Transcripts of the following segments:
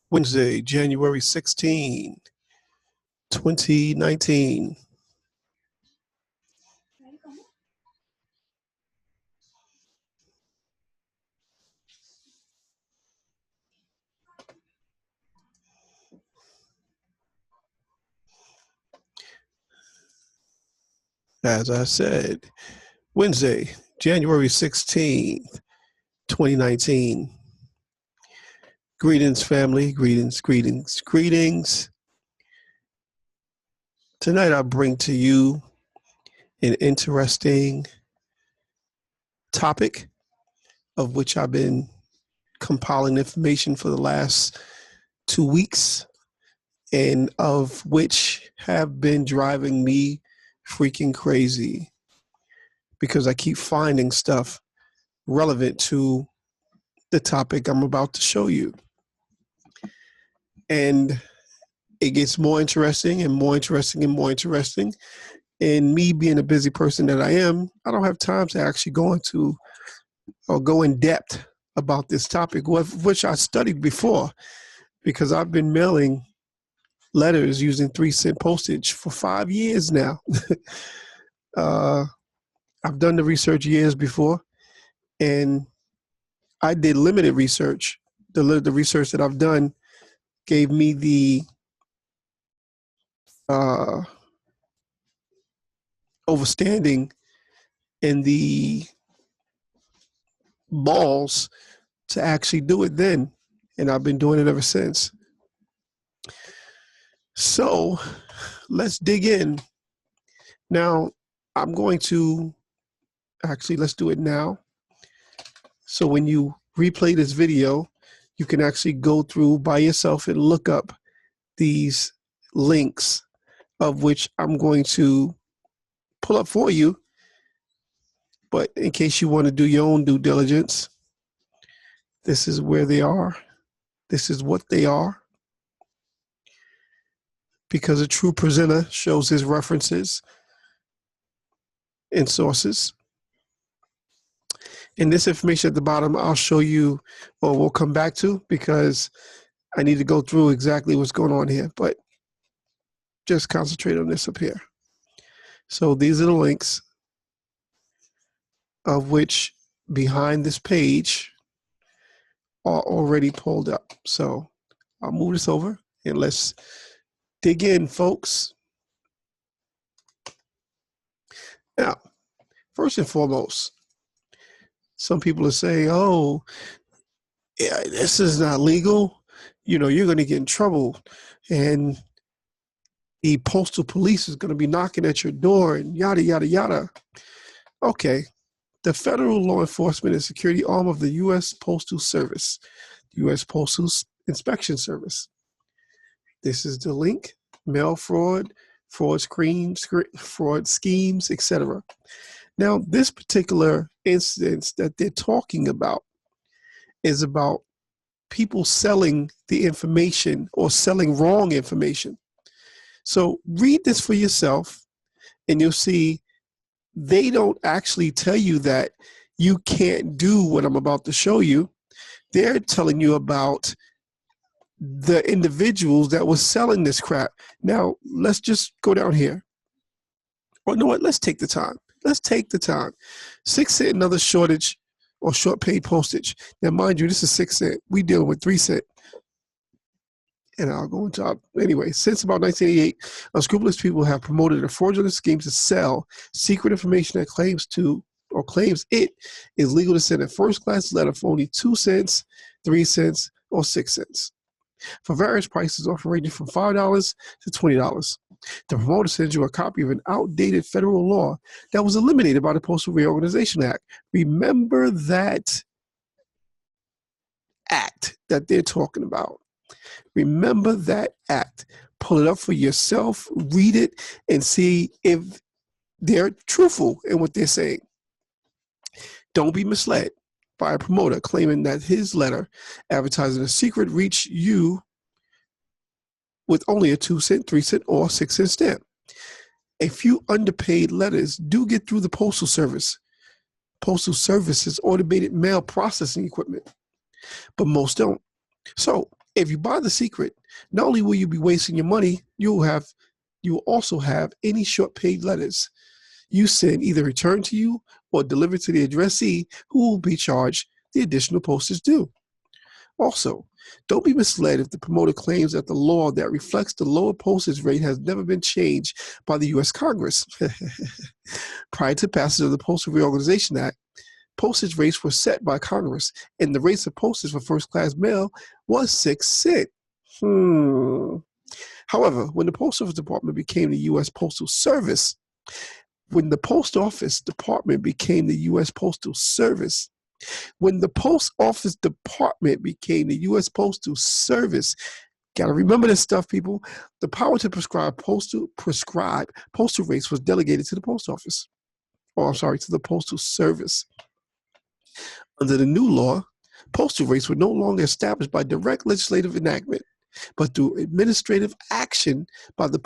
Wednesday, January 16, 2019. As I said, Wednesday, January 16th, 2019. Greetings, family. Greetings, greetings, greetings. Tonight I bring to you an interesting topic of which I've been compiling information for the last 2 weeks and of which have been driving me freaking crazy because I keep finding stuff relevant to the topic I'm about to show you. And it gets more interesting and more interesting and more interesting. And me being a busy person that I am, I don't have time to actually go into or go in depth about this topic, which I studied before, because I've been mailing letters using 3-cent postage for 5 years now. I've done the research years before, and I did limited research. The research that I've done gave me the overstanding and the balls to actually do it then, and I've been doing it ever since. So let's dig in. Now, I'm going to let's do it now. So when you replay this video, you can actually go through by yourself and look up these links, of which I'm going to pull up for you. But in case you want to do your own due diligence, this is where they are. This is what they are. Because a true presenter shows his references and sources. And this information at the bottom, I'll show you, or we'll come back to, because I need to go through exactly what's going on here. But just concentrate on this up here. So these are the links, of which behind this page are already pulled up. So I'll move this over and let's dig in, folks. Now, first and foremost, some people are saying, oh, yeah, this is not legal. You know, you're going to get in trouble. And the postal police is going to be knocking at your door and yada, yada, yada. Okay. The federal law enforcement and security arm of the U.S. Postal Service, U.S. Postal Inspection Service. This is the link: mail fraud, fraud schemes, etc. Now, this particular instance that they're talking about is about people selling the information or selling wrong information. So read this for yourself, and you'll see they don't actually tell you that you can't do what I'm about to show you. They're telling you about the individuals that were selling this crap. Now, let's just go down here. Or you know what? Let's take the time. Let's take the time. 6 cent, another shortage or short paid postage. Now, mind you, this is 6 cent. We deal with 3 cent. And I'll go into anyway. Since about 1988, unscrupulous people have promoted a fraudulent scheme to sell secret information that claims it is legal to send a first-class letter for only 2 cents, 3 cents, or 6 cents, for various prices often ranging from $5 to $20. The promoter sends you a copy of an outdated federal law that was eliminated by the Postal Reorganization Act. Remember that act that they're talking about. Remember that act. Pull it up for yourself, read it, and see if they're truthful in what they're saying. Don't be misled by a promoter claiming that his letter advertising a secret reached you with only a 2 cent, 3 cent, or 6 cent stamp. A few underpaid letters do get through the Postal Service. Postal Service's automated mail processing equipment, but most don't. So If you buy the secret, not only will you be wasting your money, you will also have any short paid letters you send either returned to you or delivered to the addressee, who will be charged the additional postage due. Also, don't be misled if the promoter claims that the law that reflects the lower postage rate has never been changed by the U.S. Congress. Prior to passage of the Postal Reorganization Act, postage rates were set by Congress, and the rates of postage for first-class mail was 6 cents. However, when the Post Office Department became the U.S. Postal Service, when the Post Office Department became the U.S. Postal Service, when the Post Office Department became the U.S. Postal Service, got to remember this stuff, people. The power to prescribe postal rates was delegated to the Post Office. To the Postal Service. Under the new law, postal rates were no longer established by direct legislative enactment, but through administrative action by the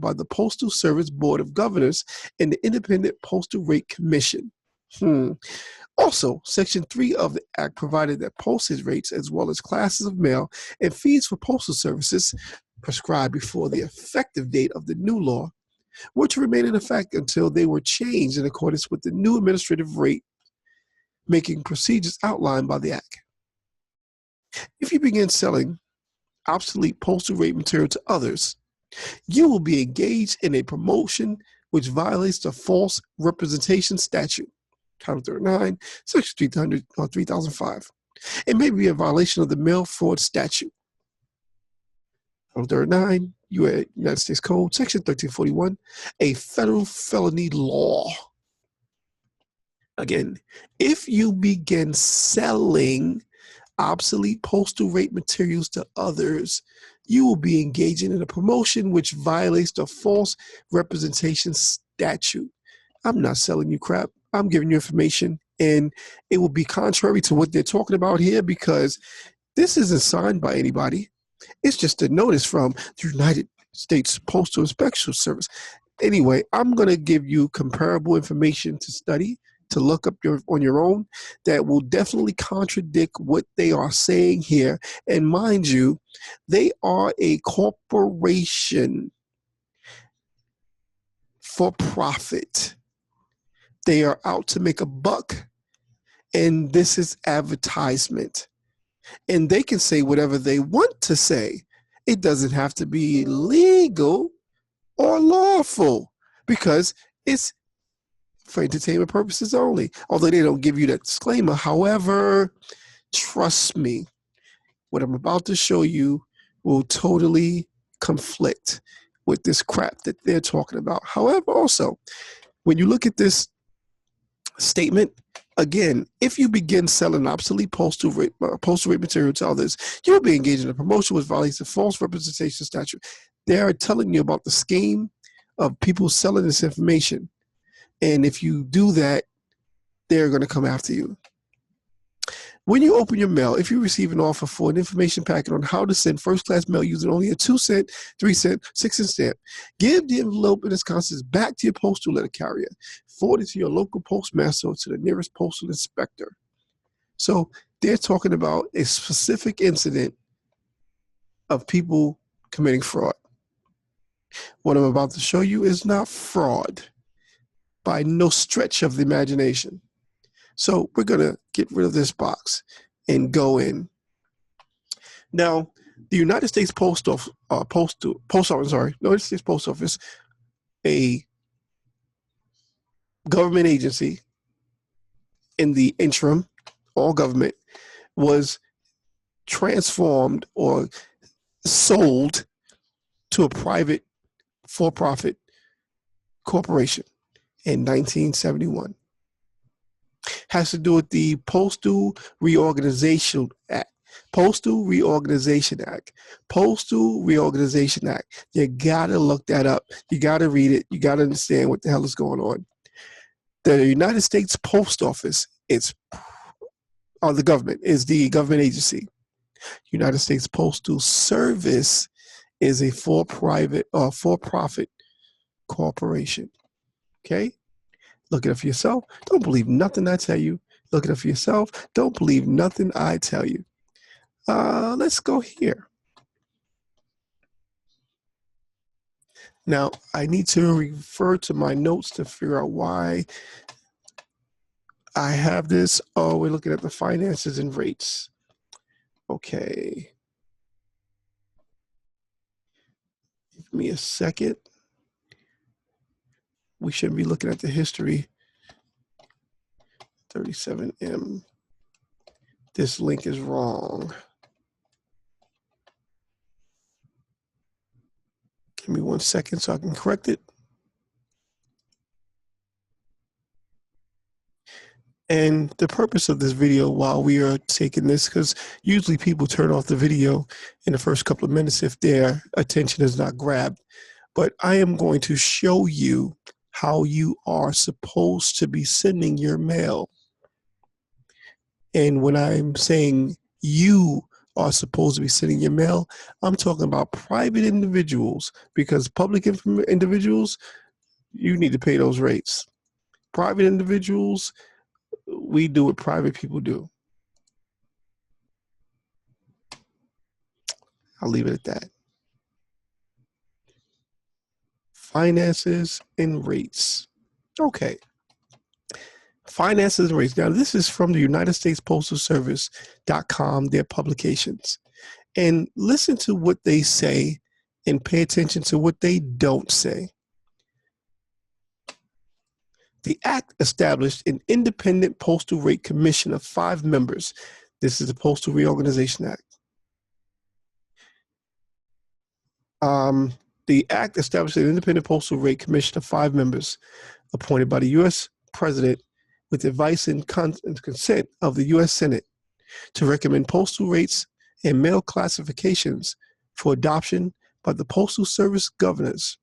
by the Postal Service Board of Governors and the Independent Postal Rate Commission. Also, Section 3 of the Act provided that postage rates, as well as classes of mail and fees for postal services prescribed before the effective date of the new law, were to remain in effect until they were changed in accordance with the new administrative rate making procedures outlined by the Act. If you begin selling obsolete postal rate material to others, you will be engaged in a promotion which violates the false representation statute, Title 39, Section 300 or 3005. It may be a violation of the mail fraud statute, Title 39, United States Code, Section 1341, a federal felony law. Again, if you begin selling obsolete postal rate materials to others, you will be engaging in a promotion which violates the false representation statute. I'm not selling you crap. I'm giving you information, and it will be contrary to what they're talking about here, because this isn't signed by anybody. It's just a notice from the United States Postal Inspection Service. Anyway, I'm going to give you comparable information to study, to look up on your own, that will definitely contradict what they are saying here. And mind you, they are a corporation for profit. They are out to make a buck, and this is advertisement. And they can say whatever they want to say. It doesn't have to be legal or lawful, because it's for entertainment purposes only, although they don't give you that disclaimer. However, trust me, what I'm about to show you will totally conflict with this crap that they're talking about. However, also, when you look at this statement, again, if you begin selling obsolete postal rate material to others, you'll be engaged in a promotion which violates the false representation statute. They are telling you about the scheme of people selling this information. And if you do that, they're going to come after you. When you open your mail, if you receive an offer for an information packet on how to send first-class mail using only a 2 cent, 3 cent, 6 cent stamp, give the envelope and its contents back to your postal letter carrier. Forward it to your local postmaster or to the nearest postal inspector. So they're talking about a specific incident of people committing fraud. What I'm about to show you is not fraud by no stretch of the imagination. So we're going to get rid of this box and go in. Now, the United States Post Office, United States Post Office, a government agency in the interim, all government, was transformed or sold to a private for-profit corporation in 1971. Has to do with the Postal Reorganization Act. Postal Reorganization Act. Postal Reorganization Act. You gotta look that up. You gotta read it. You gotta understand what the hell is going on. The United States Post Office, the government, is the government agency. United States Postal Service is a for-profit corporation. Okay? Look it up for yourself. Don't believe nothing I tell you. Look it up for yourself. Don't believe nothing I tell you. Let's go here. Now, I need to refer to my notes to figure out why I have this. Oh, we're looking at the finances and rates. Okay. Give me a second. We shouldn't be looking at the history. 37M. This link is wrong. Give me 1 second so I can correct it. And the purpose of this video while we are taking this, because usually people turn off the video in the first couple of minutes if their attention is not grabbed. But I am going to show you how you are supposed to be sending your mail. And when I'm saying you are supposed to be sending your mail, I'm talking about private individuals, because public individuals, you need to pay those rates. Private individuals, we do what private people do. I'll leave it at that. Finances and rates. Okay. Finances and rates. Now, this is from the United States Postal Service.com, their publications. And listen to what they say and pay attention to what they don't say. The act established an independent postal rate commission of 5 members. This is the Postal Reorganization Act. The act established an independent postal rate commission of 5 members appointed by the U.S. President with advice and consent of the U.S. Senate to recommend postal rates and mail classifications for adoption by the Postal Service governors.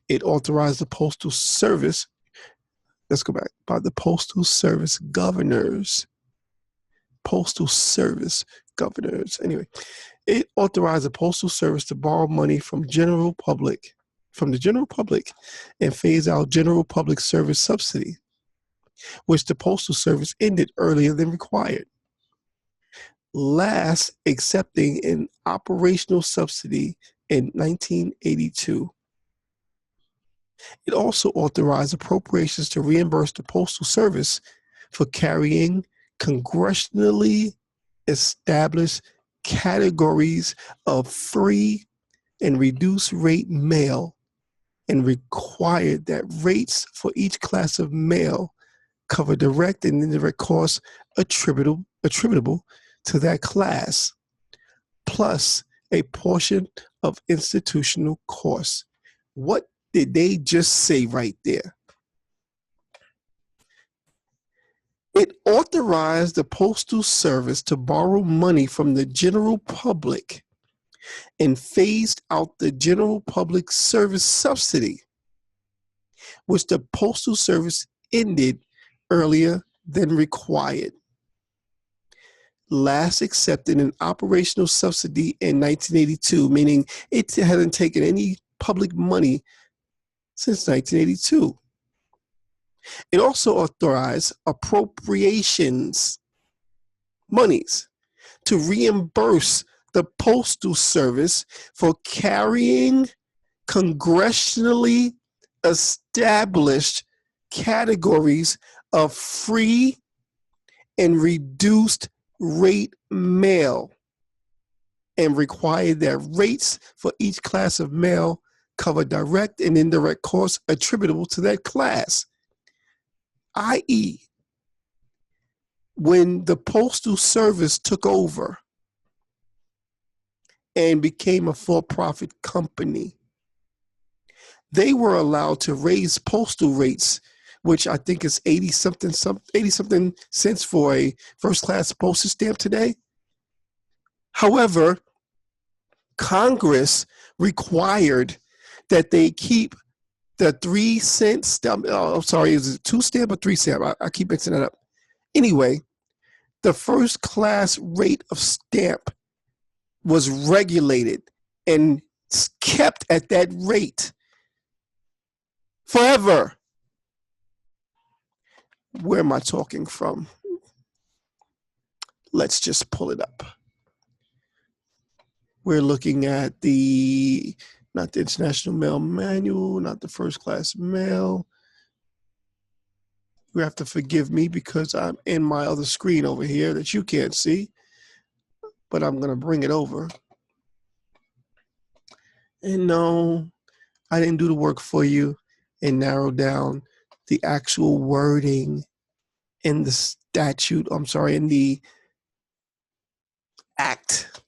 It authorized the Postal Service, let's go back, by the Postal Service governors. Postal Service governors. Anyway, it authorized the Postal Service to borrow money from the general public and phase out general public service subsidy, which the Postal Service ended earlier than required, last accepting an operational subsidy in 1982. It also authorized appropriations to reimburse the Postal Service for carrying congressionally established categories of free and reduced rate mail, and required that rates for each class of mail cover direct and indirect costs attributable to that class, plus a portion of institutional costs. What did they just say right there? It authorized the Postal Service to borrow money from the general public and phased out the general public service subsidy, which the Postal Service ended earlier than required, last accepted an operational subsidy in 1982, meaning it hasn't taken any public money since 1982. It also authorized appropriations monies to reimburse the Postal Service for carrying congressionally established categories of free and reduced rate mail, and required that rates for each class of mail cover direct and indirect costs attributable to that class, i.e., when the Postal Service took over and became a for-profit company, they were allowed to raise postal rates, which I think is 80 something cents for a first-class postage stamp today. However, Congress required that they keep the 3 cent stamp. Oh, sorry, is it 2 stamp or 3 stamp? I keep mixing that up. Anyway, the first class rate of stamp was regulated and kept at that rate forever. Where am I talking from? Let's just pull it up. We're looking at not the International Mail Manual, not the first class mail. You have to forgive me because I'm in my other screen over here that you can't see, but I'm going to bring it over. And no, I didn't do the work for you and narrow down the actual wording in the statute, in the act.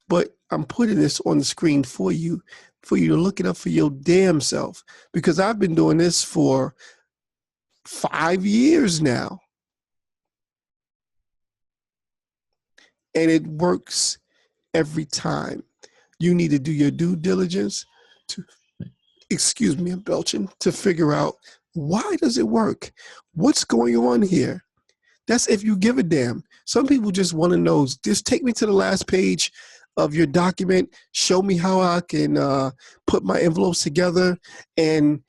But I'm putting this on the screen for you to look it up for your damn self, because I've been doing this for 5 years now. And it works every time. You need to do your due diligence to, excuse me, I'm belching, to figure out, why does it work? What's going on here? That's if you give a damn. Some people just want to know, just take me to the last page of your document, show me how I can put my envelopes together, and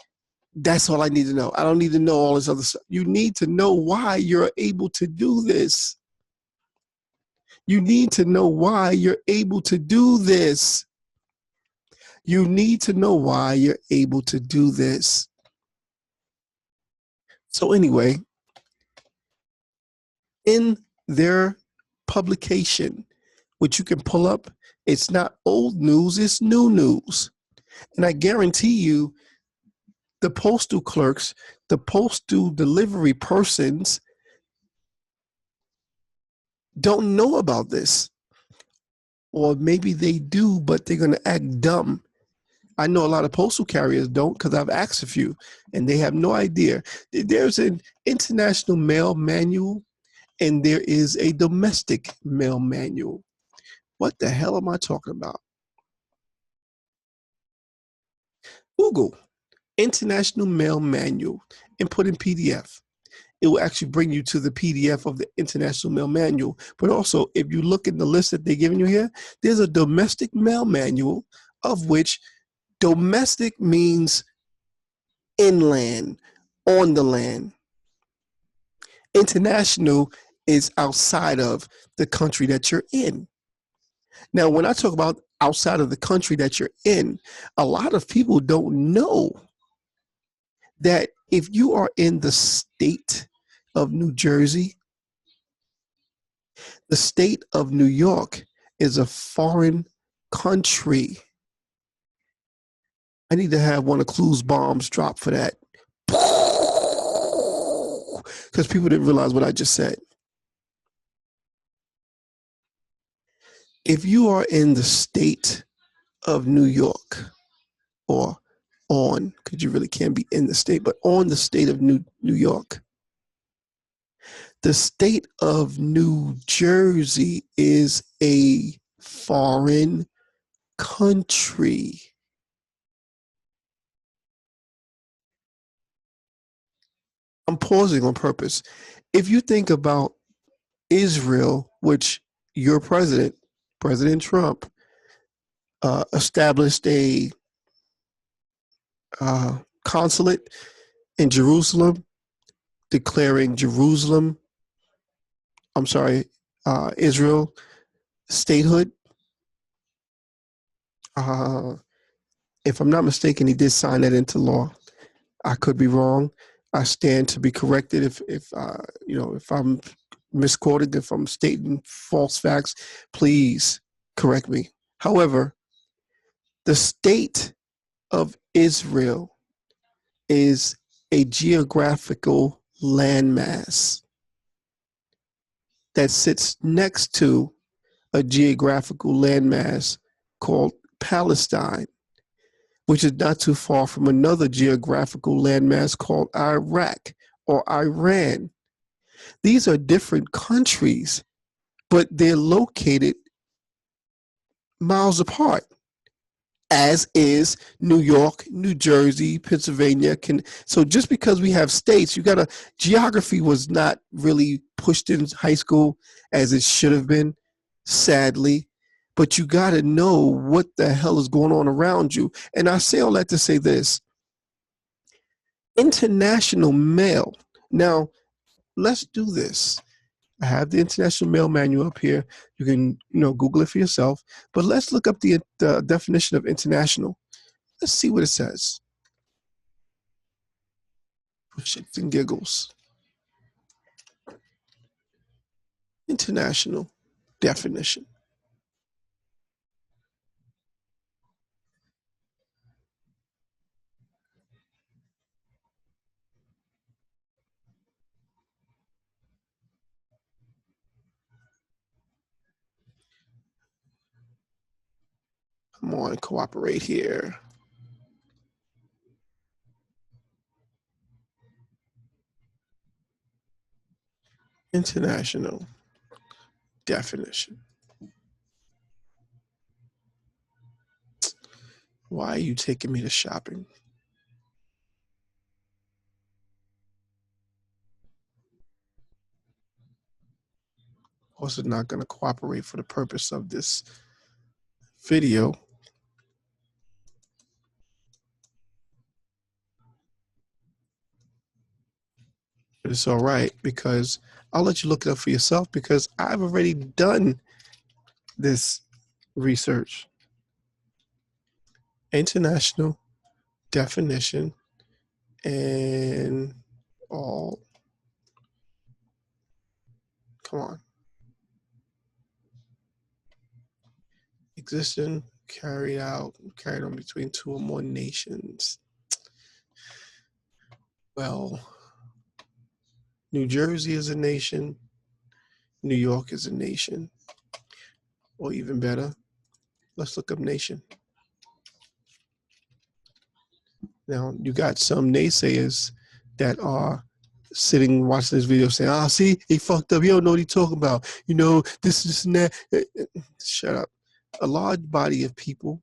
that's all I need to know. I don't need to know all this other stuff. You need to know why you're able to do this. You need to know why you're able to do this. You need to know why you're able to do this. So anyway, in their publication, which you can pull up, it's not old news, it's new news. And I guarantee you, the postal clerks, the postal delivery persons don't know about this. Or maybe they do, but they're going to act dumb. I know a lot of postal carriers don't, because I've asked a few, and they have no idea. There's an international mail manual, and there is a domestic mail manual. What the hell am I talking about? Google International Mail Manual and put in PDF. It will actually bring you to the PDF of the International Mail Manual. But also, if you look in the list that they're giving you here, there's a domestic mail manual, of which domestic means inland, on the land. International is outside of the country that you're in. Now, when I talk about outside of the country that you're in, a lot of people don't know that if you are in the state of New Jersey, the state of New York is a foreign country. I need to have one of Clue's bombs drop for that, because people didn't realize what I just said. If you are in the state of New York, or on, because you really can't be in the state, but on the state of New York, the state of New Jersey is a foreign country. I'm pausing on purpose. If you think about Israel, which your president, President Trump, established a consulate in Jerusalem, declaring Israel statehood. If I'm not mistaken, he did sign that into law. I could be wrong. I stand to be corrected if I'm misquoted, if I'm stating false facts. Please correct me. However, the state of Israel is a geographical landmass that sits next to a geographical landmass called Palestine, which is not too far from another geographical landmass called Iraq or Iran. These are different countries, but they're located miles apart, as is New York, New Jersey, Pennsylvania. So just because we have states, geography was not really pushed in high school as it should have been, sadly. But you got to know what the hell is going on around you. And I say all that to say this. International mail. Now, let's do this. I have the International Mail Manual up here. You can, Google it for yourself. But let's look up the definition of international. Let's see what it says. For shits and giggles. International definition. Come on, cooperate here. International definition. Why are you taking me to shopping? Also not going to cooperate for the purpose of this video. But it's all right, because I'll let you look it up for yourself, because I've already done this research. International definition and all. Come on. Existing, carried on between two or more nations. Well, New Jersey is a nation. New York is a nation. Or even better, let's look up nation. Now, you got some naysayers that are sitting watching this video saying, see, he fucked up. You don't know what he's talking about. This and that. Shut up. A large body of people,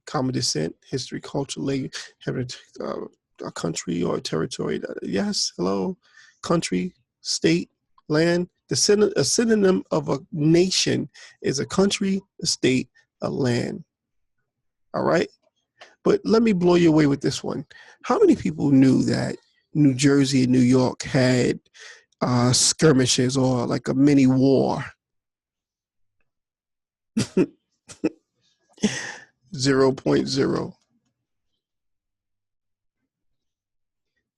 common descent, history, culture, language, having a country or a territory. Yes, hello, country, state, land. A synonym of a nation is a country, a state, a land. All right? But let me blow you away with this one. How many people knew that New Jersey and New York had skirmishes or like a mini war? 0.0.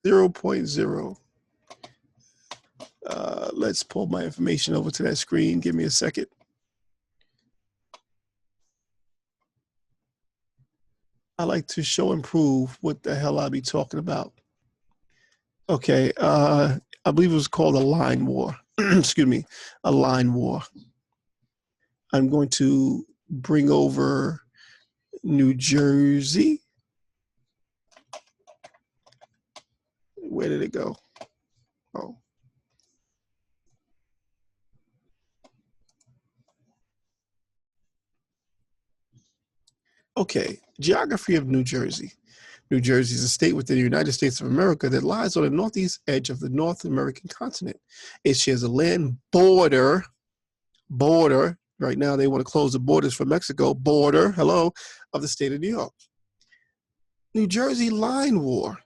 0.0. Let's pull my information over to that screen. Give me a second. I like to show and prove what the hell I be talking about. Okay, I believe it was called a line war. Excuse me, a line war. I'm going to bring over New Jersey. Where did it go? Oh. Okay, geography of New Jersey. New Jersey is a state within the United States of America that lies on the northeast edge of the North American continent. It shares a land border. Right now they want to close the borders for Mexico. Hello, of the state of New York. New Jersey line war.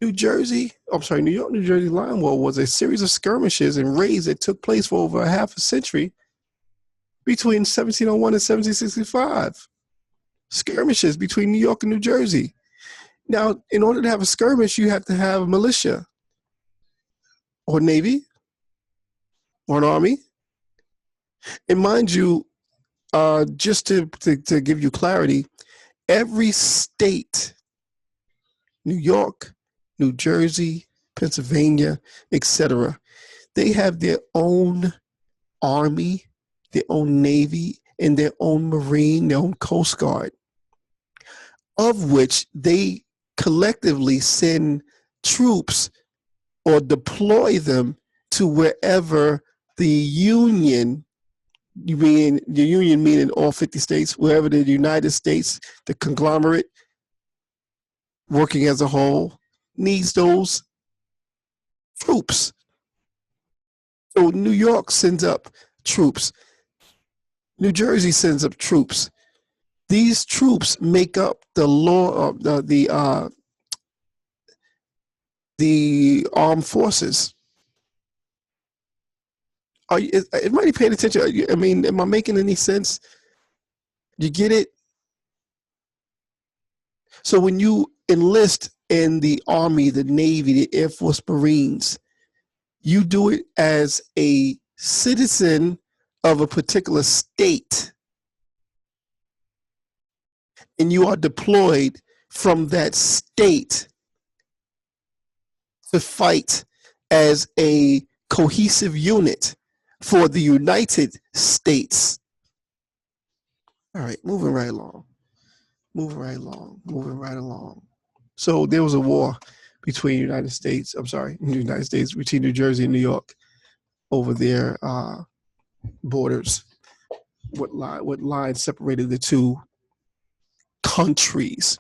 New York, New Jersey line war was a series of skirmishes and raids that took place for over a half a century between 1701 and 1765. Skirmishes between New York and New Jersey. Now, in order to have a skirmish, you have to have a militia or Navy or an Army. And mind you, just to give you clarity, every state, New York, New Jersey, Pennsylvania, etc., they have their own Army, their own Navy, and their own Marine, their own Coast Guard, of which they collectively send troops or deploy them to wherever the Union, meaning all 50 states, wherever the United States, the conglomerate, working as a whole, needs those troops. So New York sends up troops. New Jersey sends up troops. These troops make up the law of the armed forces. Are you, is anybody paying attention? I mean, am I making any sense? You get it? So when you enlist in the Army, the Navy, the Air Force, Marines, you do it as a citizen of a particular state, and you are deployed from that state to fight as a cohesive unit for the United States. All right, moving right along. Moving right along. Moving right along. So there was a war between the United States, between New Jersey and New York over their borders. What line separated the two countries?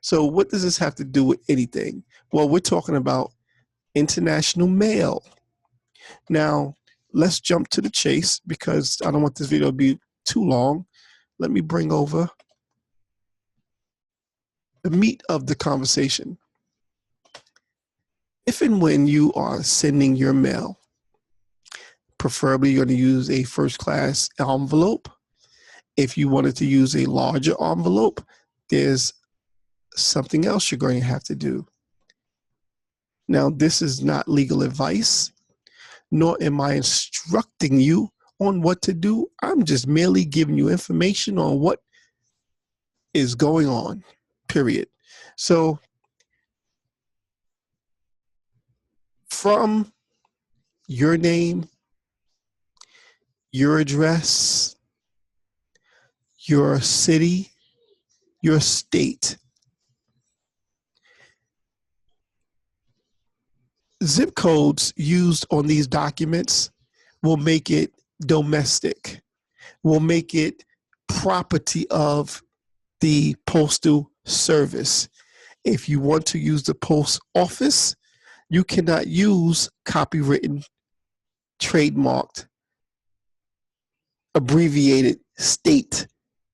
So what does this have to do with anything? Well, we're talking about international mail. Now, let's jump to the chase because I don't want this video to be too long. Let me bring over the meat of the conversation. If and when you are sending your mail, preferably you're going to use a first class envelope. If you wanted to use a larger envelope, there's something else you're going to have to do. Now, this is not legal advice, nor am I instructing you on what to do. I'm just merely giving you information on what is going on, period. So from your name, your address, your city, your state, zip codes used on these documents will make it domestic, will make it property of the postal service. If you want to use the post office, you cannot use copywritten, trademarked, abbreviated state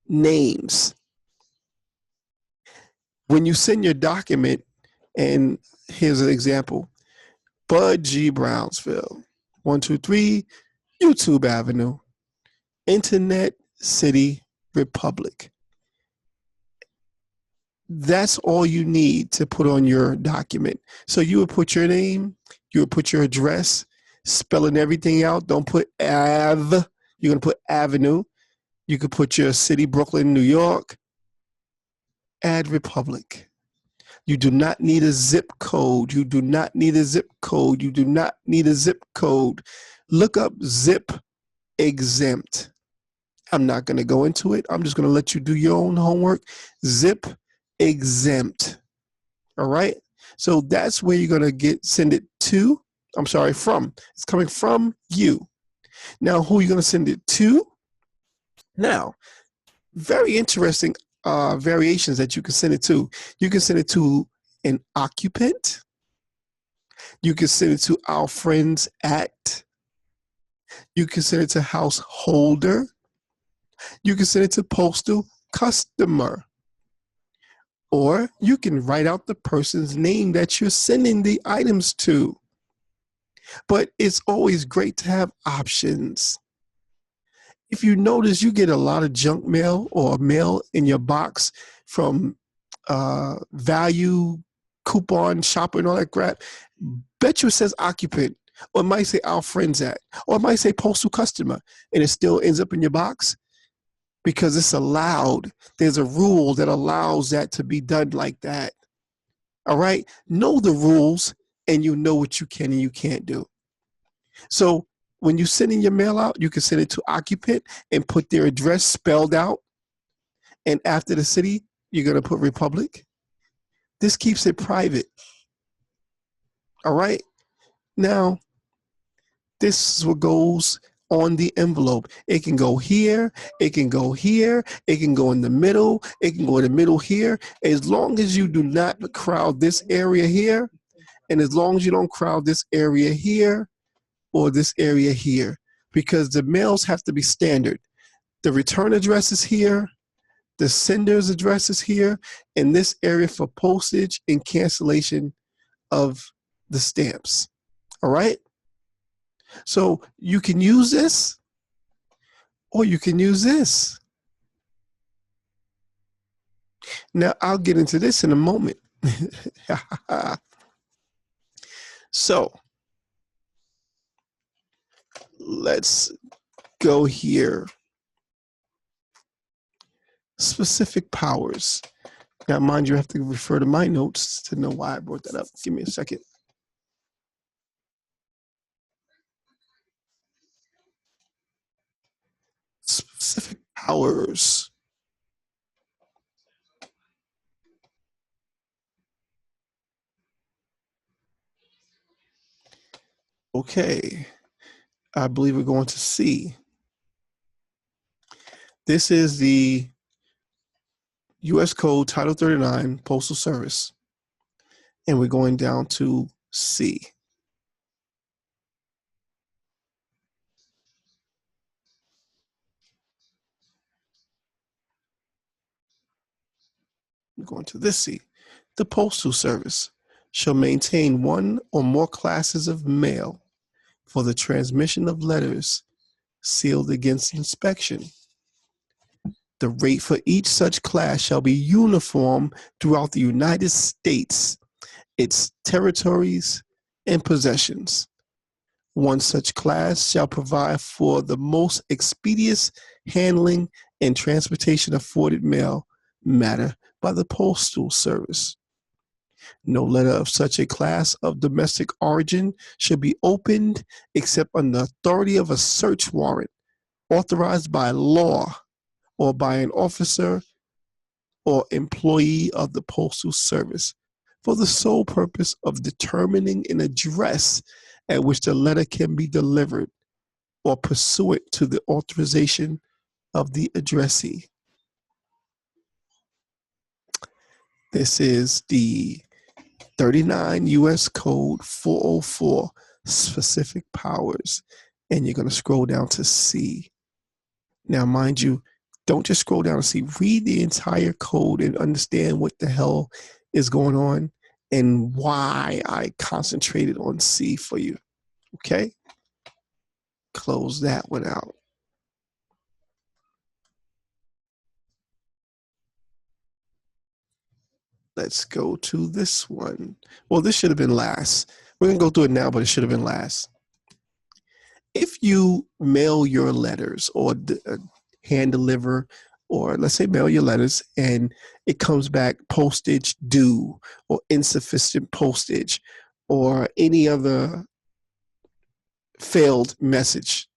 names. When you send your document, and here's an example, Bud G. Brownsville, 123 YouTube Avenue, Internet City, Republic. That's all you need to put on your document. So you would put your name, you would put your address, spelling everything out. Don't put Ave. You're going to put Avenue. You could put your city, Brooklyn, New York. Add Republic. You do not need a zip code. You do not need a zip code. You do not need a zip code. Look up zip exempt. I'm not going to go into it. I'm just going to let you do your own homework. Zip exempt. All right. So that's where you're going to send it to. I'm sorry, from. It's coming from you. Now, who are you going to send it to? Now, very interesting variations that you can send it to. You can send it to an occupant. You can send it to our friends at. You can send it to householder. You can send it to postal customer. Or you can write out the person's name that you're sending the items to. But it's always great to have options. If you notice, you get a lot of junk mail or mail in your box from value, coupon, shopper, and all that crap. Bet you it says occupant, or it might say our friends at, or it might say postal customer, and it still ends up in your box because it's allowed. There's a rule that allows that to be done like that. All right? Know the rules, and you know what you can and you can't do. So when you send in your mail out, you can send it to occupant and put their address spelled out. And after the city, you're going to put Republic. This keeps it private. All right. Now, this is what goes on the envelope. It can go here. It can go here. It can go in the middle. It can go in the middle here. As long as you do not crowd this area here, and as long as you don't crowd this area here, or this area here, because the mails have to be standard. The return address is here, the sender's address is here, and this area for postage and cancellation of the stamps. All right? So you can use this or you can use this. Now, I'll get into this in a moment. So let's go here. Specific powers. Now, mind you, I have to refer to my notes to know why I brought that up. Give me a second. Specific powers. Okay, I believe we're going to C. This is the U.S. Code Title 39 Postal Service, and we're going down to C. We're going to this C. The Postal Service shall maintain one or more classes of mail for the transmission of letters sealed against inspection. The rate for each such class shall be uniform throughout the United States, its territories, and possessions. One such class shall provide for the most expeditious handling and transportation of forwarded mail matter by the Postal Service. No letter of such a class of domestic origin should be opened except on the authority of a search warrant authorized by law or by an officer or employee of the Postal Service for the sole purpose of determining an address at which the letter can be delivered or pursuant to the authorization of the addressee. This is the 39 U.S. Code 404 specific powers, and you're going to scroll down to C. Now, mind you, don't just scroll down to C. Read the entire code and understand what the hell is going on and why I concentrated on C for you. Okay? Close that one out. Let's go to this one. Well, this should have been last. We're going to go through it now, but it should have been last. If you mail your letters or hand deliver, or let's say mail your letters and it comes back postage due or insufficient postage or any other failed message,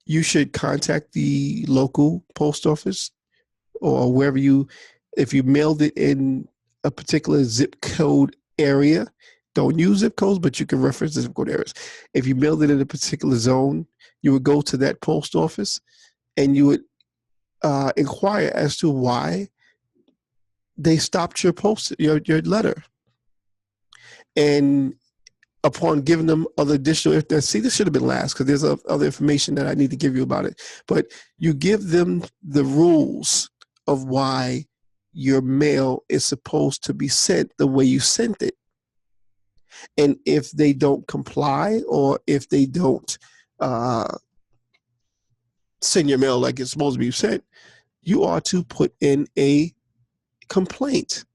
you should contact the local post office or wherever if you mailed it in a particular zip code area. Don't use zip codes, but you can reference the zip code areas. If you mailed it in a particular zone, you would go to that post office and you would inquire as to why they stopped your your letter. And upon giving them other additional, see, this should have been last because there's other information that I need to give you about it. But you give them the rules of why your mail is supposed to be sent the way you sent it. And if they don't comply or if they don't send your mail like it's supposed to be sent, you are to put in a complaint.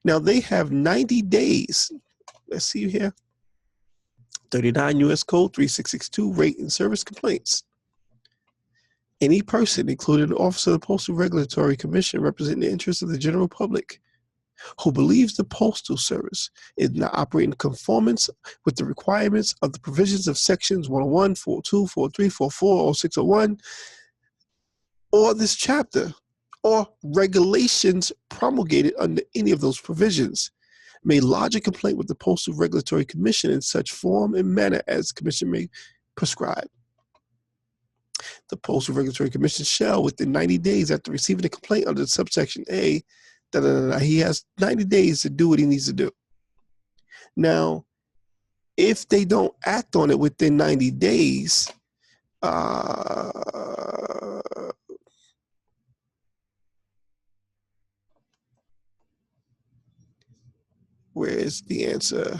Now they have 90 days. Let's see here. 39 U.S. Code 3662, rate and service complaints. Any person, including an officer of the Postal Regulatory Commission representing the interests of the general public, who believes the Postal Service is not operating in conformance with the requirements of the provisions of sections 101, 402, 43, 44, 0601, or this chapter, or regulations promulgated under any of those provisions, may lodge a complaint with the Postal Regulatory Commission in such form and manner as the Commission may prescribe. The Postal Regulatory Commission shall, within 90 days after receiving a complaint under subsection A, he has 90 days to do what he needs to do. Now, if they don't act on it within 90 days, where is the answer?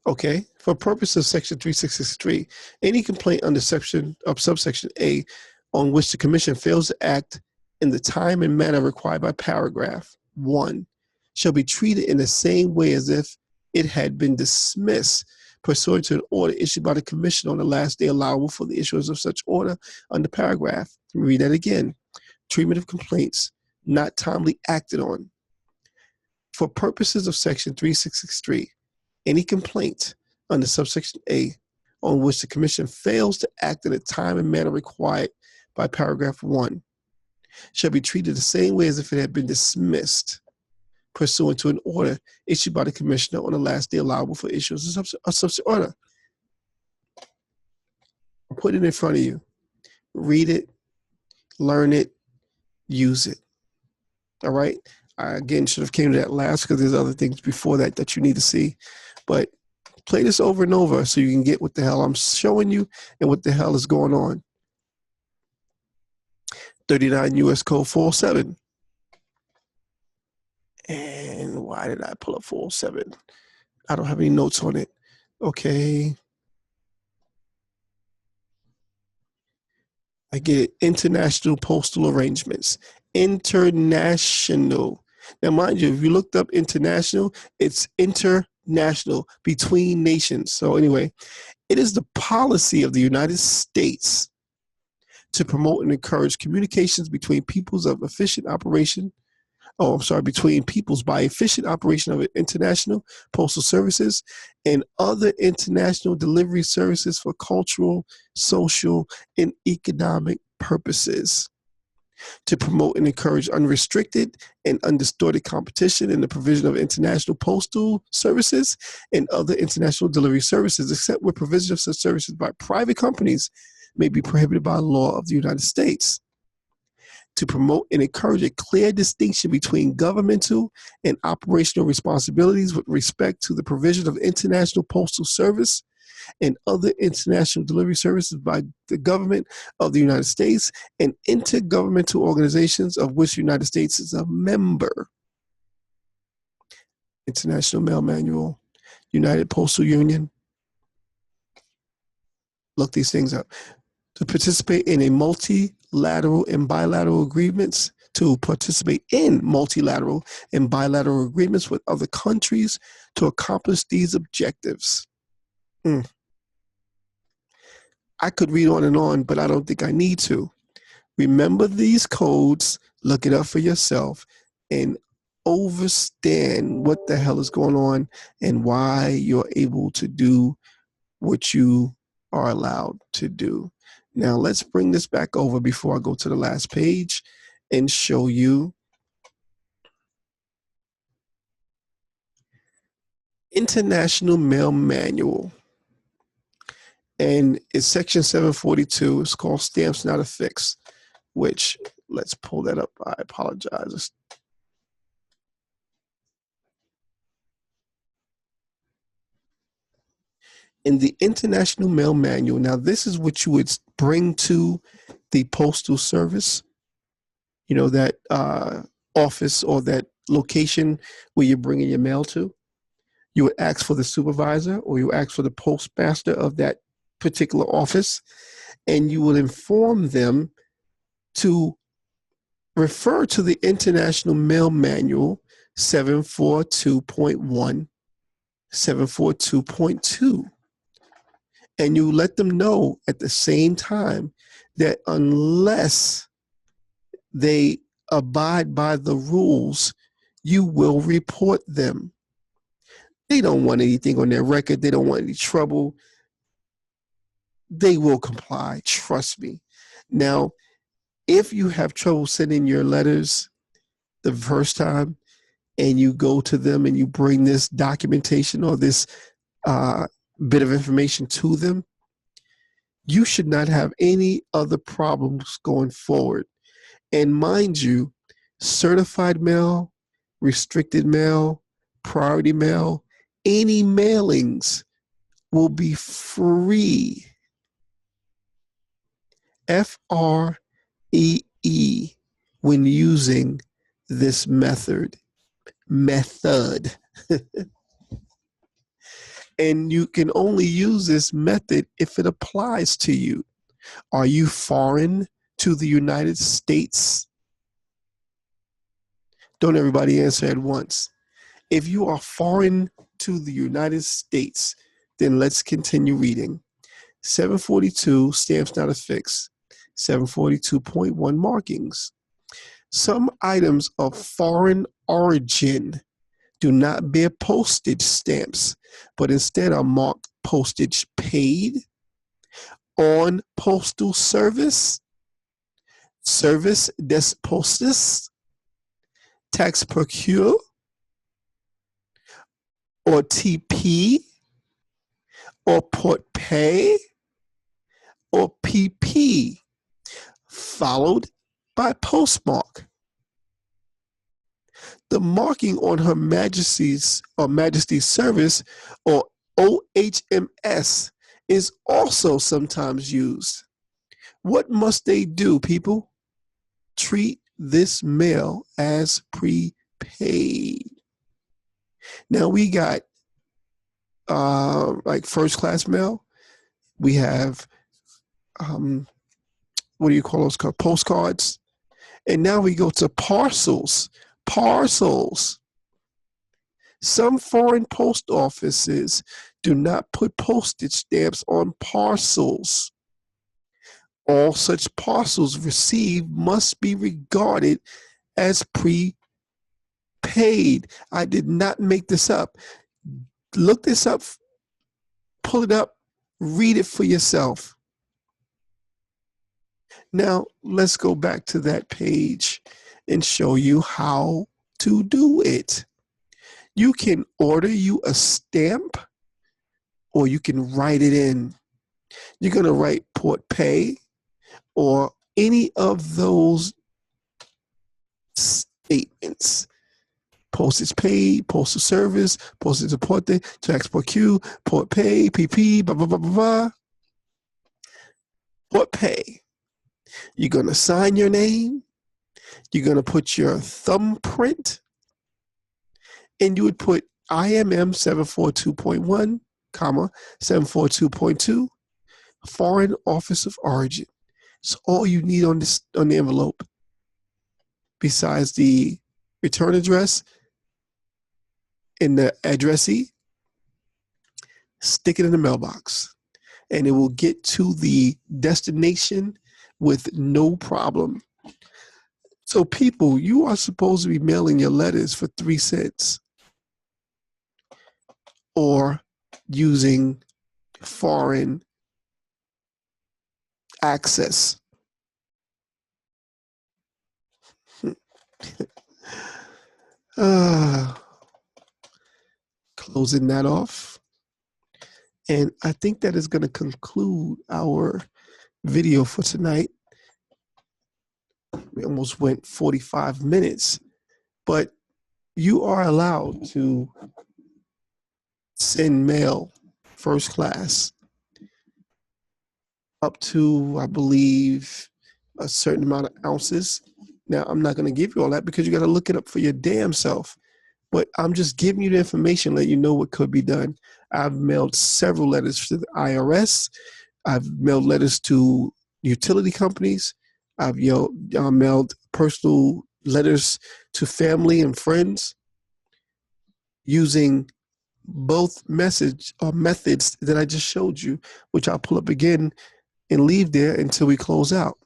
Okay, for purpose of section 3663, any complaint under subsection A on which the commission fails to act in the time and manner required by paragraph 1 shall be treated in the same way as if it had been dismissed pursuant to an order issued by the commission on the last day allowable for the issuance of such order under paragraph. Let me read that again. Treatment of complaints not timely acted on. For purposes of section 3663, any complaint under subsection A on which the commission fails to act in the time and manner required by paragraph 1 shall be treated the same way as if it had been dismissed pursuant to an order issued by the commissioner on the last day allowable for issuance of such order. Put it in front of you. Read it, learn it, use it. All right? I, again, should have came to that last because there's other things before that that you need to see. But play this over and over so you can get what the hell I'm showing you and what the hell is going on. 39 U.S. Code 407. And why did I pull up 407? I don't have any notes on it. Okay. I get it. International postal arrangements. International. Now, mind you, if you looked up international, it's international, between nations. So anyway, it is the policy of the United States to promote and encourage communications between peoples of efficient operation. Between peoples by efficient operation of international postal services and other international delivery services for cultural, social, and economic purposes. To promote and encourage unrestricted and undistorted competition in the provision of international postal services and other international delivery services, except where provision of such services by private companies may be prohibited by law of the United States. To promote and encourage a clear distinction between governmental and operational responsibilities with respect to the provision of international postal service and other international delivery services by the government of the United States and intergovernmental organizations of which the United States is a member. International Mail Manual, United Postal Union. Look these things up. To participate in a multilateral and bilateral agreements, to participate in multilateral and bilateral agreements with other countries to accomplish these objectives. I could read on, but I don't think I need to. Remember these codes, look it up for yourself, and understand what the hell is going on and why you're able to do what you are allowed to do. Now, let's bring this back over before I go to the last page and show you International Mail Manual. And it's section 742. It's called Stamps Not Affixed, which, let's pull that up. I apologize. In the International Mail Manual, now this is what you would bring to the Postal Service, you know, that office or that location where you're bringing your mail to. You would ask for the supervisor or you ask for the postmaster of that particular office, and you will inform them to refer to the International Mail Manual 742.1, 742.2. And you let them know at the same time that unless they abide by the rules, you will report them. They don't want anything on their record. They don't want any trouble. They will comply, trust me. Now, if you have trouble sending your letters the first time and you go to them and you bring this documentation or this bit of information to them, you should not have any other problems going forward. And mind you, certified mail, restricted mail, priority mail, any mailings will be free. FREE when using this method. And you can only use this method if it applies to you. Are you foreign to the United States? Don't everybody answer at once. If you are foreign to the United States, then let's continue reading. 742, stamps not affixed. 742.1, markings. Some items of foreign origin do not bear postage stamps, but instead are marked postage paid, on postal service, service des postes, tax procure, or TP, or port pay, or PP, followed by postmark. The marking on Her Majesty's or Majesty's Service, or OHMS, is also sometimes used. What must they do, people? Treat this mail as prepaid. Now we got like first class mail. We have what do you call those called? Postcards. And now we go to parcels. Parcels. Some foreign post offices do not put postage stamps on parcels. All such parcels received must be regarded as prepaid. I did not make this up. Look this up, pull it up, read it for yourself. Now, let's go back to that page and show you how to do it. You can order you a stamp, or you can write it in. You're going to write port pay or any of those statements. Postage paid, postal service, postage deporte, tax per Q, port pay, PP, blah, blah, blah, blah, blah. Port pay. You're going to sign your name. You're going to put your thumbprint. And you would put IMM 742.1, comma, 742.2, Foreign Office of Origin. It's all you need on the envelope. Besides the return address and the addressee, stick it in the mailbox, and it will get to the destination with no problem. So people, you are supposed to be mailing your letters for 3 cents or using foreign access. Closing that off. And I think that is going to conclude our video for tonight. We almost went 45 minutes, but you are allowed to send mail first class up to, I believe, a certain amount of ounces. Now, I'm not going to give you all that because you got to look it up for your damn self. But I'm just giving you the information, let you know what could be done. I've mailed several letters to the IRS. I've mailed letters to utility companies. I've mailed personal letters to family and friends using both methods that I just showed you, which I'll pull up again and leave there until we close out.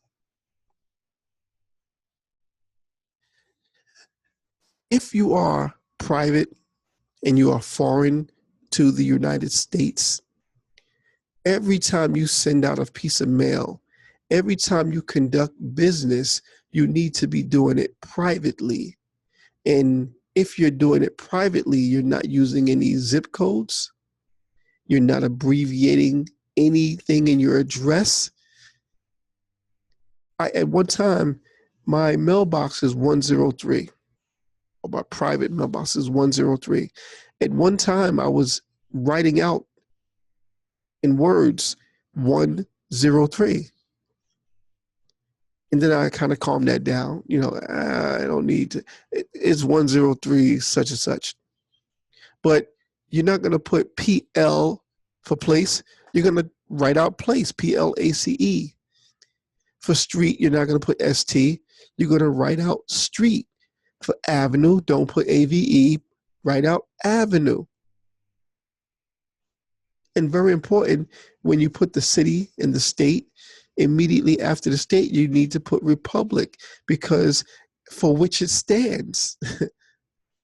If you are private and you are foreign to the United States, every time you send out a piece of mail, every time you conduct business, you need to be doing it privately. And if you're doing it privately, you're not using any zip codes. You're not abbreviating anything in your address. At one time, my mailbox is 103. Or my private mailbox is 103. At one time, I was writing out in words 103. And then I kind of calmed that down. I don't need to. It's 103 such and such. But you're not going to put PL for place. You're going to write out place, PLACE. For street, you're not going to put ST. You're going to write out street. For avenue, don't put AVE. Write out avenue. And very important, when you put the city and the state, immediately after the state, you need to put republic, because for which it stands.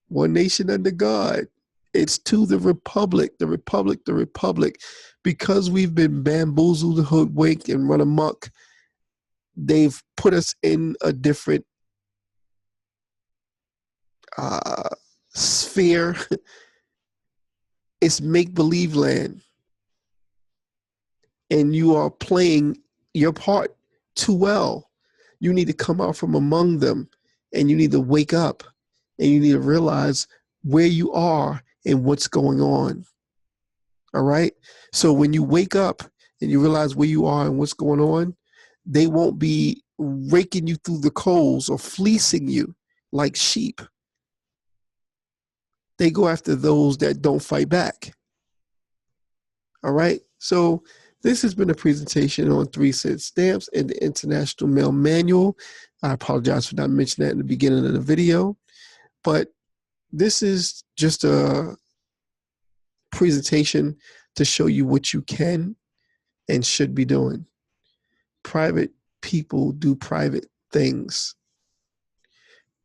One nation under God. It's to the republic, the republic, the republic. Because we've been bamboozled, hoodwinked, and run amok, they've put us in a different sphere. It's make-believe land. And you are playing your part too well. You need to come out from among them, and you need to wake up, and you need to realize where you are and what's going on. All right? So when you wake up and you realize where you are and what's going on, they won't be raking you through the coals or fleecing you like sheep. They go after those that don't fight back. All right? So this has been a presentation on 3-cent stamps and the International Mail Manual. I apologize for not mentioning that in the beginning of the video, but this is just a presentation to show you what you can and should be doing. Private people do private things.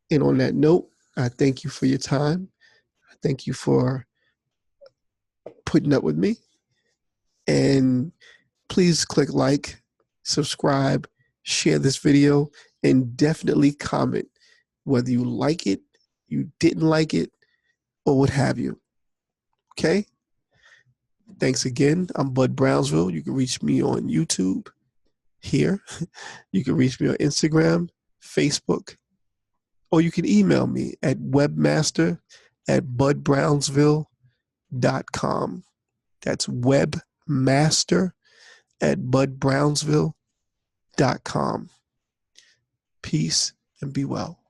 And on that note, I thank you for your time. I thank you for putting up with me. And please click like, subscribe, share this video, and definitely comment whether you like it, you didn't like it, or what have you. Okay? Thanks again. I'm Bud Brownsville. You can reach me on YouTube here. You can reach me on Instagram, Facebook, or you can email me at webmaster@budbrownsville.com. That's webmaster@budbrownsville.com. Peace and be well.